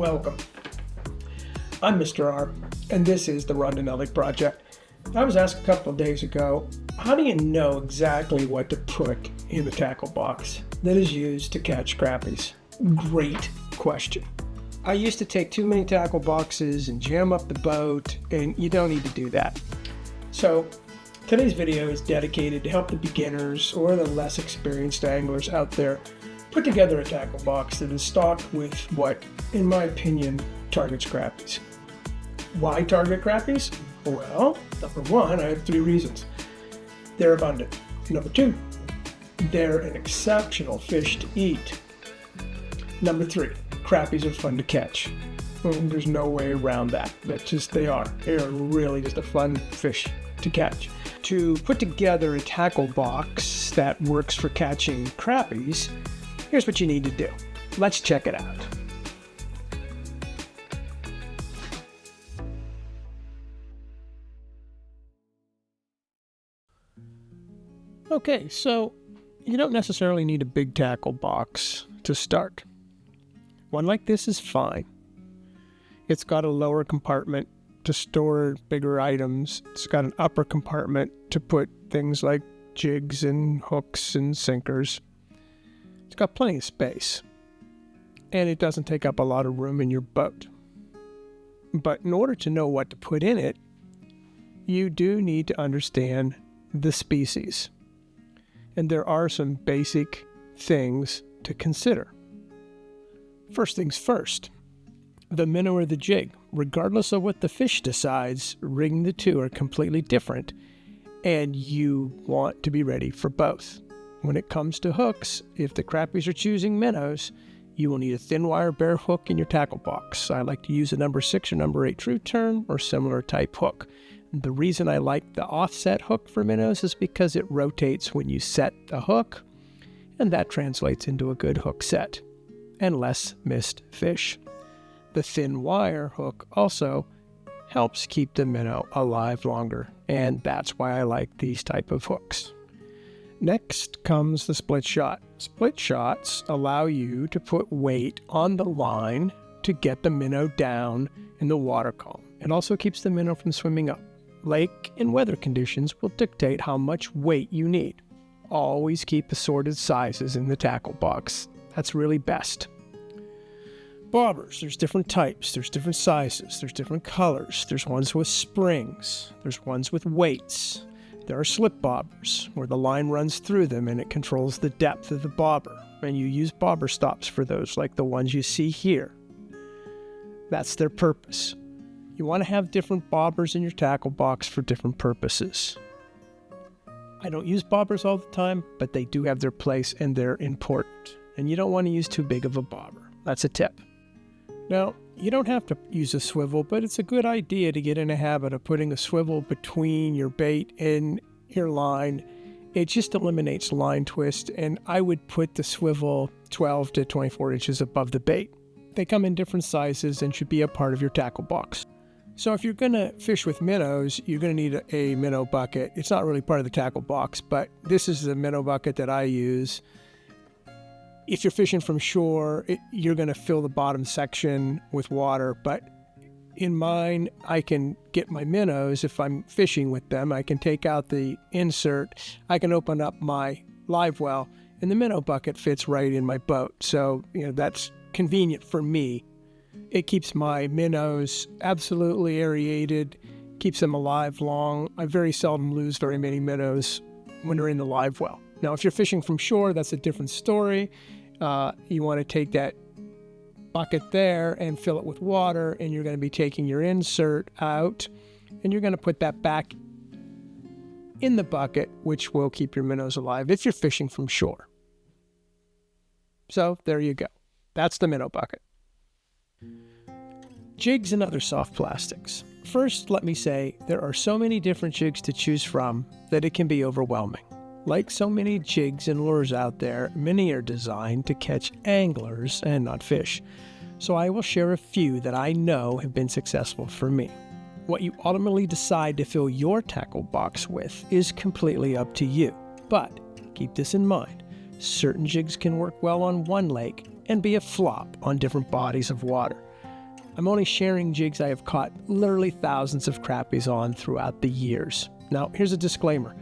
Welcome. I'm Mr. R, and this is the Rondinelli Project. I was asked a couple of days ago, how do you know exactly what to put in the tackle box that is used to catch crappies? Great question. I used to take too many tackle boxes and jam up the boat, and you don't need to do that. So today's video is dedicated to help the beginners or the less experienced anglers out there put together a tackle box that is stocked with what, in my opinion, targets crappies. Why target crappies? Well, number one, I have 3 reasons. They're abundant. Number 2, they're an exceptional fish to eat. Number 3, crappies are fun to catch. There's no way around that. They are. They are really just a fun fish to catch. To put together a tackle box that works for catching crappies, here's what you need to do. Let's check it out. Okay, so you don't necessarily need a big tackle box to start. One like this is fine. It's got a lower compartment to store bigger items. It's got an upper compartment to put things like jigs and hooks and sinkers. It's got plenty of space, and it doesn't take up a lot of room in your boat. But in order to know what to put in it, you do need to understand the species. And there are some basic things to consider. First things first, the minnow or the jig. Regardless of what the fish decides, rigging the two are completely different, and you want to be ready for both. When it comes to hooks, if the crappies are choosing minnows, you will need a thin wire bare hook in your tackle box. I like to use a number 6 or number 8 true turn or similar type hook. The reason I like the offset hook for minnows is because it rotates when you set the hook, and that translates into a good hook set and less missed fish. The thin wire hook also helps keep the minnow alive longer, and that's why I like these type of hooks. Next comes the split shot. Split shots allow you to put weight on the line to get the minnow down in the water column. It also keeps the minnow from swimming up. Lake and weather conditions will dictate how much weight you need. Always keep assorted sizes in the tackle box. That's really best. Bobbers, there's different types, there's different sizes, there's different colors. There's ones with springs, there's ones with weights. There are slip bobbers, where the line runs through them and it controls the depth of the bobber. And you use bobber stops for those, like the ones you see here. That's their purpose. You want to have different bobbers in your tackle box for different purposes. I don't use bobbers all the time, but they do have their place and they're important. And you don't want to use too big of a bobber. That's a tip. Now, you don't have to use a swivel, but it's a good idea to get in a habit of putting a swivel between your bait and your line. It just eliminates line twist, and I would put the swivel 12 to 24 inches above the bait. They come in different sizes and should be a part of your tackle box. So if you're going to fish with minnows, you're going to need a minnow bucket. It's not really part of the tackle box, but this is the minnow bucket that I use. If you're fishing from shore, you're going to fill the bottom section with water, but in mine, I can get my minnows. If I'm fishing with them, I can take out the insert, I can open up my live well, and the minnow bucket fits right in my boat. So, that's convenient for me. It keeps my minnows absolutely aerated, keeps them alive long. I very seldom lose very many minnows when they're in the live well. Now, if you're fishing from shore, that's a different story. You want to take that bucket there and fill it with water, and you're going to be taking your insert out, and you're going to put that back in the bucket, which will keep your minnows alive if you're fishing from shore. So there you go. That's the minnow bucket. Jigs and other soft plastics. First, let me say there are so many different jigs to choose from that it can be overwhelming. Like so many jigs and lures out there, many are designed to catch anglers and not fish. So I will share a few that I know have been successful for me. What you ultimately decide to fill your tackle box with is completely up to you. But keep this in mind. Certain jigs can work well on one lake and be a flop on different bodies of water. I'm only sharing jigs I have caught literally thousands of crappies on throughout the years. Now, here's a disclaimer.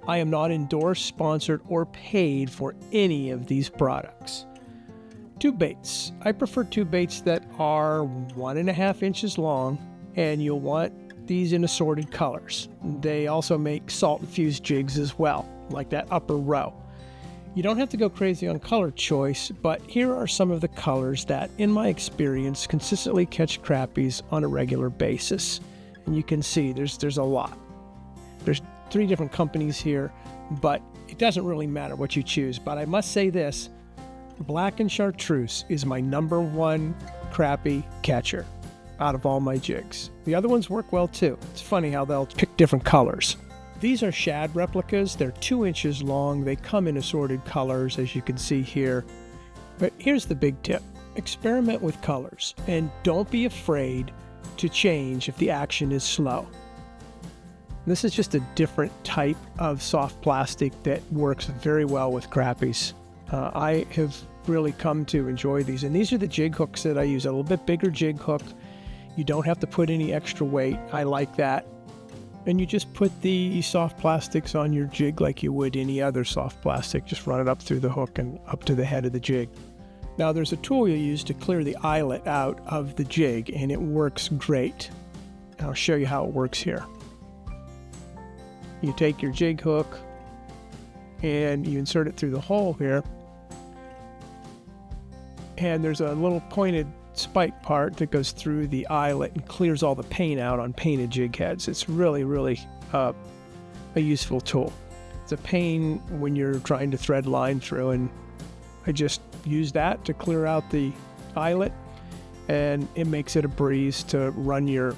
I am not endorsed, sponsored, or paid for any of these products. Tube baits. I prefer tube baits that are 1.5 inches long, and you'll want these in assorted colors. They also make salt-infused jigs as well, like that upper row. You don't have to go crazy on color choice, but here are some of the colors that, in my experience, consistently catch crappies on a regular basis. And you can see there's a lot. There's 3 different companies here, but it doesn't really matter what you choose. But I must say this, black and chartreuse is my #1 crappie catcher out of all my jigs. The other ones work well too. It's funny how they'll pick different colors. These are shad replicas. They're 2 inches long. They come in assorted colors, as you can see here. But here's the big tip. Experiment with colors, and don't be afraid to change if the action is slow. This is just a different type of soft plastic that works very well with crappies. I have really come to enjoy these, and these are the jig hooks that I use. A little bit bigger jig hook. You don't have to put any extra weight. I like that. And you just put the soft plastics on your jig like you would any other soft plastic. Just run it up through the hook and up to the head of the jig. Now there's a tool you use to clear the eyelet out of the jig, and it works great. And I'll show you how it works here. You take your jig hook and you insert it through the hole here. And there's a little pointed spike part that goes through the eyelet and clears all the paint out on painted jig heads. It's really, really a useful tool. It's a pain when you're trying to thread line through, and I just use that to clear out the eyelet, and it makes it a breeze to run your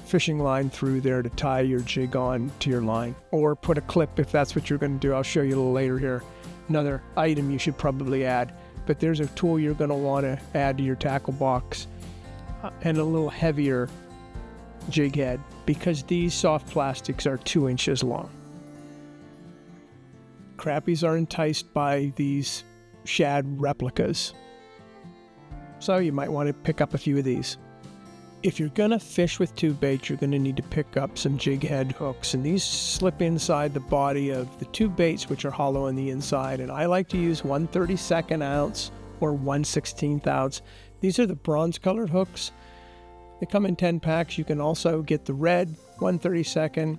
fishing line through there to tie your jig on to your line, or put a clip if that's what you're going to do. I'll show you a little later here. Another item you should probably add. But there's a tool you're going to want to add to your tackle box, and a little heavier jig head, because these soft plastics are 2 inches long. Crappies are enticed by these shad replicas, so you might want to pick up a few of these. If you're going to fish with tube bait, you're going to need to pick up some jig head hooks, and these slip inside the body of the tube baits, which are hollow on the inside, and I like to use 1/32 ounce or 1/16 ounce. These are the bronze colored hooks. They come in 10 packs. You can also get the red 1/32.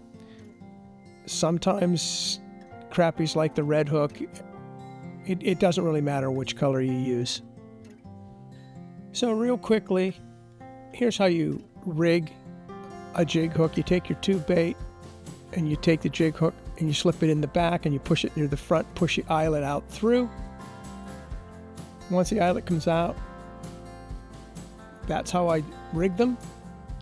Sometimes crappies like the red hook. It doesn't really matter which color you use. So real quickly, here's how you rig a jig hook. You take your tube bait and you take the jig hook and you slip it in the back and you push it near the front, push the eyelet out through. Once the eyelet comes out, that's how I rig them,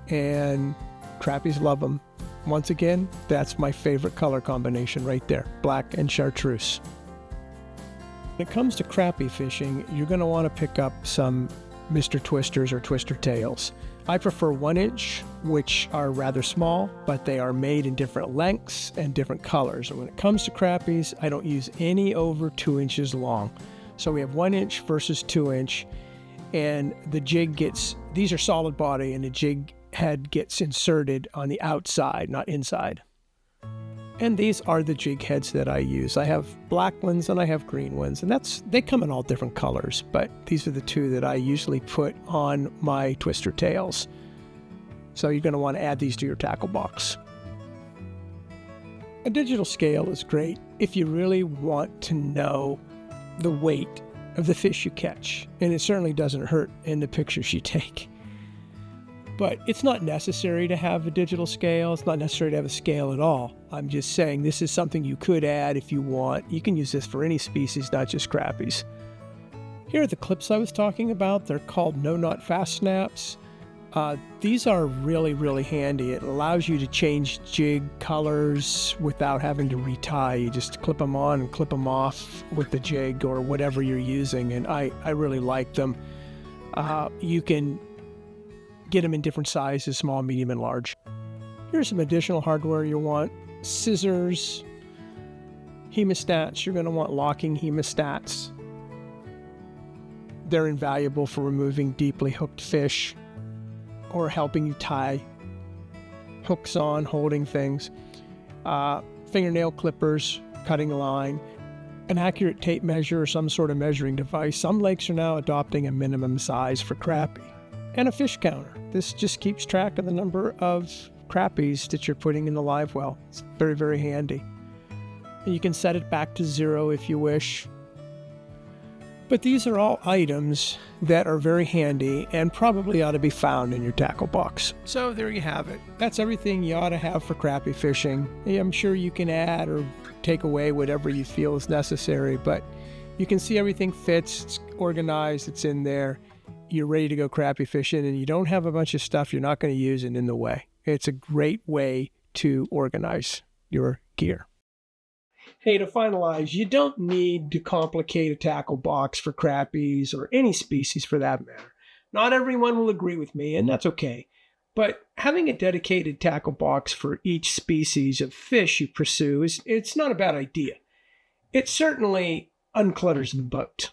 and crappies love them. Once again, that's my favorite color combination right there, black and chartreuse. When it comes to crappie fishing, you're going to want to pick up some Mr. Twisters or Twister tails. I prefer 1 inch, which are rather small, but they are made in different lengths and different colors. And when it comes to crappies, I don't use any over 2 inches long. So we have 1 inch versus 2 inch, and the jig gets, these are solid body, and the jig head gets inserted on the outside, not inside. And these are the jig heads that I use. I have black ones and I have green ones, and they come in all different colors, but these are the two that I usually put on my twister tails. So you're going to want to add these to your tackle box. A digital scale is great if you really want to know the weight of the fish you catch, and it certainly doesn't hurt in the pictures you take. But it's not necessary to have a digital scale. It's not necessary to have a scale at all. I'm just saying this is something you could add if you want. You can use this for any species, not just crappies. Here are the clips I was talking about. They're called no-knot fast snaps. These are really, really handy. It allows you to change jig colors without having to retie. You just clip them on and clip them off with the jig or whatever you're using, and I really like them. You can get them in different sizes, small, medium, and large. Here's some additional hardware you'll want. Scissors, hemostats. You're going to want locking hemostats. They're invaluable for removing deeply hooked fish. or helping you tie hooks on, holding things, fingernail clippers, cutting a line, an accurate tape measure or some sort of measuring device. Some lakes are now adopting a minimum size for crappie, and a fish counter. This just keeps track of the number of crappies that you're putting in the live well. It's very, very handy. And you can set it back to 0 if you wish. But these are all items that are very handy and probably ought to be found in your tackle box. So there you have it. That's everything you ought to have for crappie fishing. I'm sure you can add or take away whatever you feel is necessary, but you can see everything fits, it's organized, it's in there. You're ready to go crappie fishing, and you don't have a bunch of stuff you're not going to use and in the way. It's a great way to organize your gear. Hey, to finalize, you don't need to complicate a tackle box for crappies or any species for that matter. Not everyone will agree with me, and that's okay. But having a dedicated tackle box for each species of fish you pursue it's not a bad idea. It certainly unclutters the boat.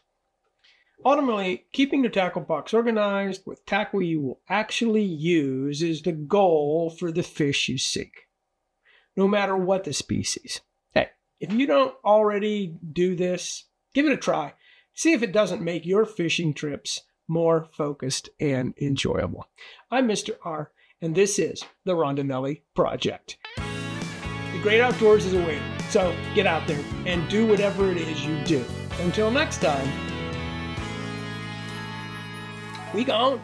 Ultimately, keeping your tackle box organized with tackle you will actually use is the goal for the fish you seek, no matter what the species. Hey, if you don't already do this, give it a try. See if it doesn't make your fishing trips more focused and enjoyable. I'm Mr. R, and this is the Rondinelli Project. The great outdoors is awaiting, so get out there and do whatever it is you do. Until next time, we gone.